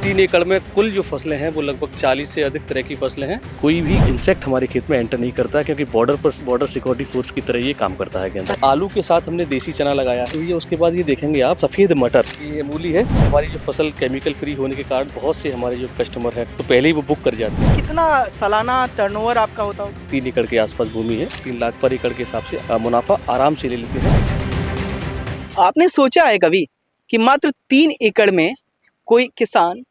3 एकड़ में कुल जो फसलें हैं वो लगभग 40 से अधिक तरह की फसलें हैं। कोई भी इंसेक्ट हमारे खेत में एंटर नहीं करता क्योंकि बॉर्डर सिक्योरिटी फोर्स की तरह ये काम करता है गेंदा। आलू के साथ हमने देसी चना लगाया है। ये उसके बाद ये देखेंगे आप सफेद मटर, ये मूली है। हमारी जो फसल केमिकल फ्री होने के कारण बहुत से हमारे जो कस्टमर है तो पहले ही वो बुक कर जाते हैं। कितना सालाना टर्नओवर आपका होता होगा? 3 एकड़ के आसपास भूमि है। 3 लाख पर एकड़ के हिसाब से मुनाफा आराम से ले लेते हैं। आपने सोचा है कभी कि मात्र 3 एकड़ में कोई किसान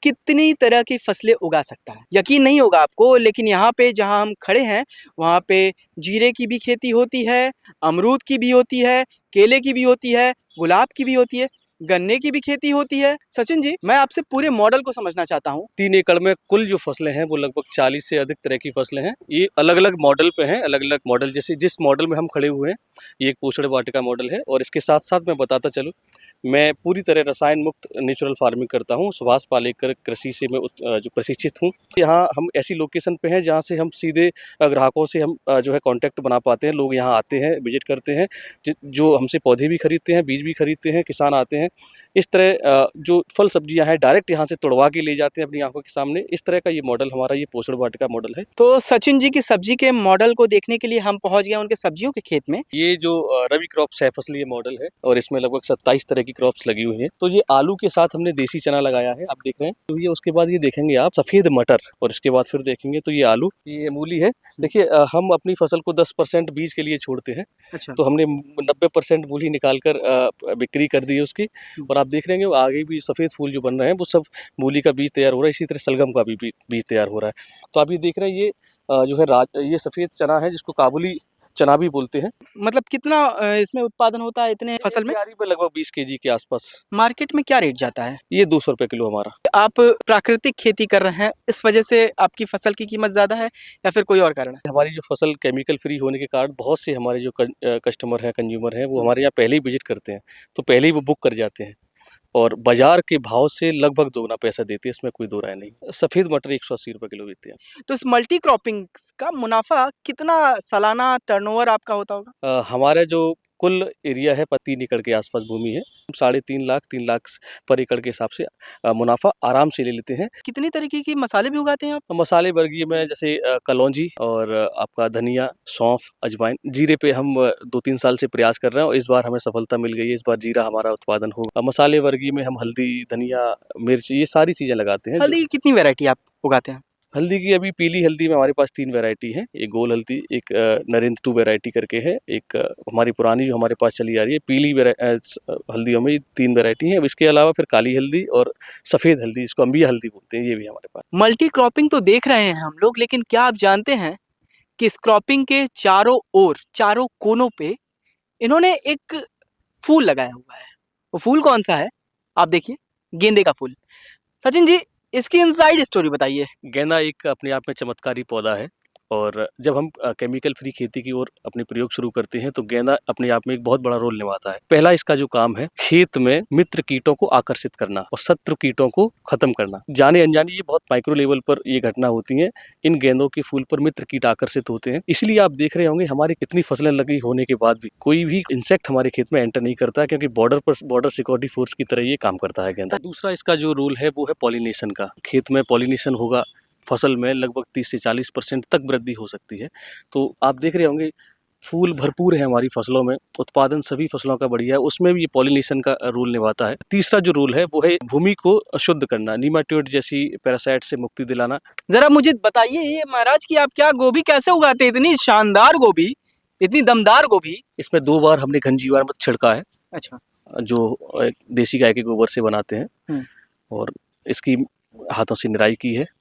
कितनी तरह की फसलें उगा सकता है? यकीन नहीं होगा आपको, लेकिन यहाँ पे जहाँ हम खड़े हैं वहाँ पे जीरे की भी खेती होती है, अमरूद की भी होती है, केले की भी होती है, गुलाब की भी होती है, गन्ने की भी खेती होती है। सचिन जी, मैं आपसे पूरे मॉडल को समझना चाहता हूँ। 3 एकड़ में कुल जो फसलें हैं वो लगभग 40 से अधिक तरह की फसलें हैं। ये अलग अलग मॉडल पे हैं, अलग अलग मॉडल। जैसे जिस मॉडल में हम खड़े हुए हैं ये एक पोषण वाटिका मॉडल है। और इसके साथ साथ मैं बताता चलूँ, मैं पूरी तरह रसायन मुक्त नेचुरल फार्मिंग करता हूँ। सुभाष पालेकर कृषि से मैं जो प्रशिक्षित हूँ। यहाँ हम ऐसी लोकेशन पे हैं जहाँ से हम सीधे ग्राहकों से हम जो है कांटेक्ट बना पाते हैं। लोग यहाँ आते हैं, विजिट करते हैं, जो हमसे पौधे भी खरीदते हैं, बीज भी खरीदते हैं, किसान आते हैं। इस तरह जो फल सब्जियां हैं डायरेक्ट यहाँ से तोड़वा के ले जाते हैं अपनी आंखों के सामने। इस तरह का ये मॉडल हमारा ये पोषण वाटिका मॉडल है। तो सचिन जी की सब्जी के मॉडल को देखने के लिए हम पहुँच गए उनके सब्जियों के खेत में। ये जो रवि क्रॉप 6 फसली मॉडल है और इसमें लगभग 27 तरह की क्रॉप्स लगी हुई हैं। तो ये आलू के साथ हमने देसी चना लगाया है, आप देख रहे हैं। तो ये उसके बाद ये देखेंगे आप सफेद मटर, और इसके बाद फिर देखेंगे तो ये आलू, ये मूली है। देखिए हम अपनी फसल को 10% बीज के लिए छोड़ते हैं। अच्छा। तो हमने 90% मूली निकाल कर बिक्री कर दी है उसकी। और आप देख रहे हैं आगे भी सफेद फूल जो बन रहे हैं वो सब मूली का बीज तैयार हो रहा है। इसी तरह सलगम का भी बीज तैयार हो रहा है। तो आप ये देख रहे हैं ये जो है ये सफेद चना है जिसको काबुली चना भी बोलते हैं। मतलब कितना इसमें उत्पादन होता है इतने फसल में? क्यारी पे लगभग 20 केजी के आसपास। मार्केट में क्या रेट जाता है? ये 200 रुपए किलो हमारा। आप प्राकृतिक खेती कर रहे हैं, इस वजह से आपकी फसल की कीमत ज़्यादा है या फिर कोई और कारण है? हमारी जो फसल केमिकल फ्री होने के कारण बहुत से हमारे जो कस्टमर हैं, कंज्यूमर हैं, वो हमारे यहाँ पहले ही विजिट करते हैं तो पहले ही वो बुक कर जाते हैं और बाजार के भाव से लगभग दोगुना पैसा देते हैं। इसमें कोई दो राय नहीं। सफेद मटर 180 रुपए किलो देते हैं। तो इस मल्टी क्रॉपिंग का मुनाफा कितना सालाना टर्नओवर आपका होता होगा? हमारा जो कुल एरिया है 3 एकड़ के आसपास भूमि है। 3.5 लाख पर एकड़ के हिसाब से मुनाफा आराम से ले लेते हैं। कितनी तरीके की मसाले भी उगाते हैं आप? मसाले वर्गीय में जैसे कलौंजी और आपका धनिया, सौंफ, अजवाइन, जीरे पे हम 2-3 साल से प्रयास कर रहे हैं और इस बार हमें सफलता मिल गई है। इस बार जीरा हमारा उत्पादन होगा। मसाले वर्गीय में हम हल्दी, धनिया, मिर्च, ये सारी चीज़ें लगाते हैं। हल्दी की कितनी वैरायटी आप उगाते हैं? हल्दी की अभी पीली हल्दी में हमारे पास 3 वैरायटी है। एक गोल हल्दी, एक नरेंद्र 2 वैरायटी करके है, एक हमारी पुरानी जो हमारे पास चली आ रही है। पीली हल्दियों में 3 वैरायटी है। इसके अलावा फिर काली हल्दी और सफ़ेद हल्दी जिसको अंबिया हल्दी बोलते हैं, ये भी हमारे पास। मल्टी क्रॉपिंग तो देख रहे हैं हम लोग, लेकिन क्या आप जानते हैं कि इस क्रॉपिंग के चारों ओर, चारों कोनों पे इन्होंने एक फूल लगाया हुआ है। वो फूल कौन सा है? आप देखिए, गेंदे का फूल। सचिन जी, इसकी इनसाइड स्टोरी बताइए। गेंदा एक अपने आप में चमत्कारी पौधा है और जब हम केमिकल फ्री खेती की ओर अपने प्रयोग शुरू करते हैं तो गेंदा अपने आप में एक बहुत बड़ा रोल निभाता है। पहला इसका जो काम है, खेत में मित्र कीटों को आकर्षित करना और शत्रु कीटों को खत्म करना। जाने अनजाने ये बहुत माइक्रो लेवल पर ये घटना होती है। इन गेंदों के फूल पर मित्र कीट आकर्षित होते हैं। इसलिए आप देख रहे होंगे हमारी इतनी फसलें लगी होने के बाद भी कोई भी इंसेक्ट हमारे खेत में एंटर नहीं करता क्योंकि बॉर्डर सिक्योरिटी फोर्स की तरह ये काम करता है गेंदा। दूसरा इसका जो रोल है वो है पॉलिनेशन का। खेत में पॉलिनेशन होगा, फसल में लगभग 30 से 40% तक वृद्धि हो सकती है। तो आप देख रहे होंगे फूल भरपूर है हमारी फसलों में, उत्पादन सभी फसलों का बढ़िया है, उसमें भी ये पॉलिनेशन का रोल निभाता है। तीसरा जो रोल है वो है भूमि को शुद्ध करना, नीमाटोड जैसी पैरासाइट से मुक्ति दिलाना। जरा मुझे बताइए ये महाराज कि आप क्या गोभी कैसे उगाते हैं? इतनी शानदार गोभी, इतनी दमदार गोभी। इसमें 2 बार हमने घनजीवामृत छिड़का है। अच्छा। जो देसी गाय के गोबर से बनाते हैं और इसकी हाथों से निराई की है।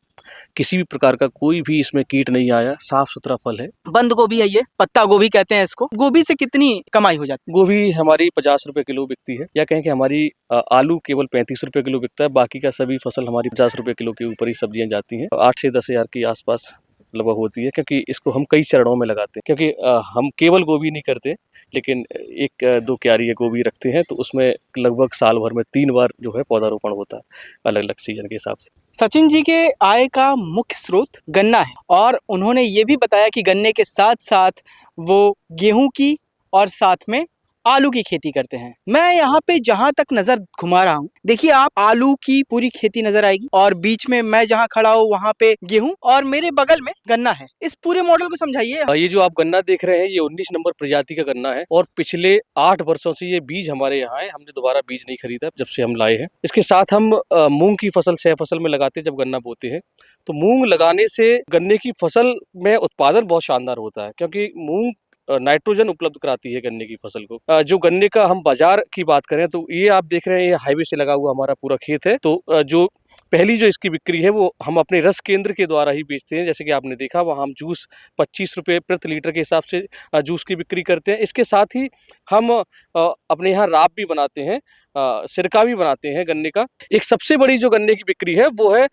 किसी भी प्रकार का कोई भी इसमें कीट नहीं आया, साफ सुथरा फल है। बंद गोभी है, ये पत्ता गोभी कहते हैं इसको। गोभी से कितनी कमाई हो जाती है? गोभी हमारी 50 रुपए किलो बिकती है, या कहें कि हमारी आलू केवल 35 रुपए किलो बिकता है। बाकी का सभी फसल हमारी 50 रुपए किलो के ऊपर ही सब्जियां जाती हैं। 8 से 10 हज़ार के आसपास लगभग होती है क्योंकि इसको हम कई चरणों में लगाते हैं। क्योंकि हम केवल गोभी नहीं करते, लेकिन 1-2 क्यारी गोभी रखते हैं तो उसमें लगभग साल भर में 3 बार जो है पौधारोपण होता है अलग अलग सीजन के हिसाब से। सचिन जी के आय का मुख्य स्रोत गन्ना है और उन्होंने ये भी बताया कि गन्ने के साथ साथ वो गेहूं की और साथ में आलू की खेती करते हैं। मैं यहाँ पे जहाँ तक नजर घुमा रहा हूँ, देखिए आप, आलू की पूरी खेती नजर आएगी और बीच में मैं जहाँ खड़ा हूँ वहाँ पे गेहूं और मेरे बगल में गन्ना है। इस पूरे मॉडल को समझाइए। ये जो आप गन्ना देख रहे हैं ये 19 नंबर प्रजाति का गन्ना है और पिछले 8 वर्षों से ये बीज हमारे यहाँ है। हमने दोबारा बीज नहीं खरीदा जब से हम लाए हैं। इसके साथ हम मूंग की फसल सह फसल में लगाते हैं। जब गन्ना बोते हैं तो मूंग लगाने से गन्ने की फसल में उत्पादन बहुत शानदार होता है, क्योंकि मूंग नाइट्रोजन उपलब्ध कराती है गन्ने की फसल को। जो गन्ने का हम बाजार की बात करें तो ये आप देख रहे हैं, ये हाईवे से लगा हुआ हमारा पूरा खेत है। तो जो पहली जो इसकी बिक्री है वो हम अपने रस केंद्र के द्वारा ही बेचते हैं। जैसे कि आपने देखा वहाँ हम जूस 25 रुपये प्रति लीटर के हिसाब से जूस की बिक्री करते हैं। इसके साथ ही हम अपने यहाँ राब भी बनाते हैं, सिरका भी बनाते हैं गन्ने का। एक सबसे बड़ी जो गन्ने की बिक्री है वो है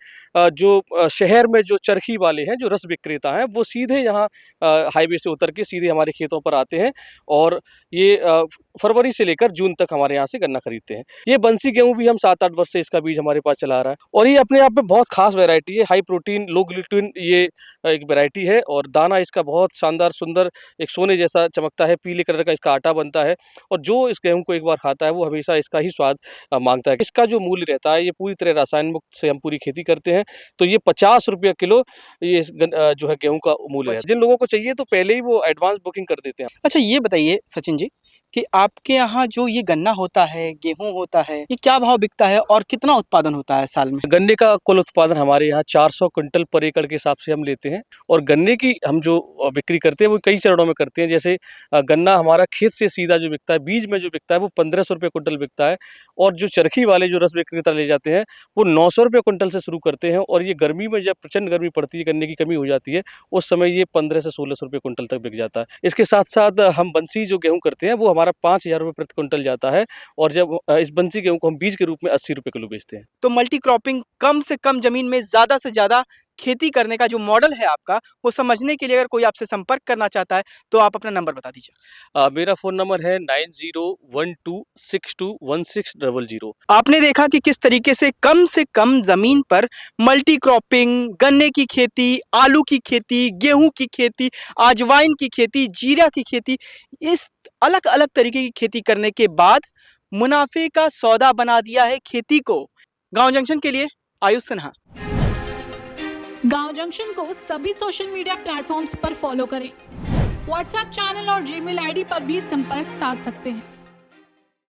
जो शहर में जो चरखी वाले हैं, जो रस विक्रेता हैं, वो सीधे यहाँ हाईवे से उतर के सीधे हमारे खेतों पर आते हैं और ये फरवरी से लेकर जून तक हमारे यहाँ से गन्ना खरीदते हैं। ये बंसी गेहूँ भी हम 7-8 वर्ष से इसका बीज हमारे पास चला रहा है और ये अपने आप में बहुत खास वैरायटी है। हाई प्रोटीन लो ग्लूटेन ये एक वैरायटी है और दाना इसका बहुत शानदार सुंदर एक सोने जैसा चमकता है। पीले कलर का इसका आटा बनता है और जो इस गेहूँ को एक बार खाता है वो हमेशा इसका ही स्वाद मांगता है। इसका जो मूल्य रहता है, ये पूरी तरह रसायन मुक्त से हम पूरी खेती करते हैं, तो ये 50 रुपये किलो ये जो है गेहूँ का मूल्य है। जिन लोगों को चाहिए तो पहले ही वो एडवांस बुकिंग कर देते हैं। अच्छा ये बताइए सचिन जी कि आपके यहाँ जो ये गन्ना होता है, गेहूं होता है, ये क्या भाव बिकता है और कितना उत्पादन होता है साल में? गन्ने का कुल उत्पादन हमारे यहाँ 400 क्विंटल पर एकड़ के हिसाब से हम लेते हैं और गन्ने की हम जो बिक्री करते हैं वो कई चरणों में करते हैं। जैसे गन्ना हमारा खेत से सीधा जो बिकता है, बीज में जो बिकता है वो 1500 रुपये क्विंटल बिकता है और जो चरखी वाले जो रस विक्रेता ले जाते हैं वो 900 रुपये क्विंटल से शुरू करते हैं और ये गर्मी में जब प्रचंड गर्मी पड़ती है, गन्ने की कमी हो जाती है, उस समय ये 1500 से 1600 रुपये क्विंटल तक बिक जाता है। इसके साथ साथ हम बंसी जो गेहूँ करते हैं वो हमारा 5000 रुपये प्रति क्विंटल जाता है और जब इस बंसी गेहूँ को हम बीज के रूप में 80 रुपये किलो बेचते हैं। तो मल्टी क्रॉपिंग, कम से कम जमीन में ज्यादा से ज्यादा खेती करने का जो मॉडल है आपका, वो समझने के लिए अगर कोई आपसे संपर्क करना चाहता है तो आप अपना नंबर बता दीजिए। मेरा फ़ोन नंबर है 9012621600। आपने देखा कि किस तरीके से कम जमीन पर मल्टी क्रॉपिंग, गन्ने की खेती, आलू की खेती, गेहूं की खेती, अजवाइन की खेती, जीरा की खेती, इस अलग अलग तरीके की खेती करने के बाद मुनाफे का सौदा बना दिया है खेती को। गांव जंक्शन के लिए आयुष सिन्हा। गांव जंक्शन को सभी सोशल मीडिया प्लेटफॉर्म्स पर फॉलो करें। व्हाट्सएप चैनल और जीमेल आईडी पर भी संपर्क साध सकते हैं।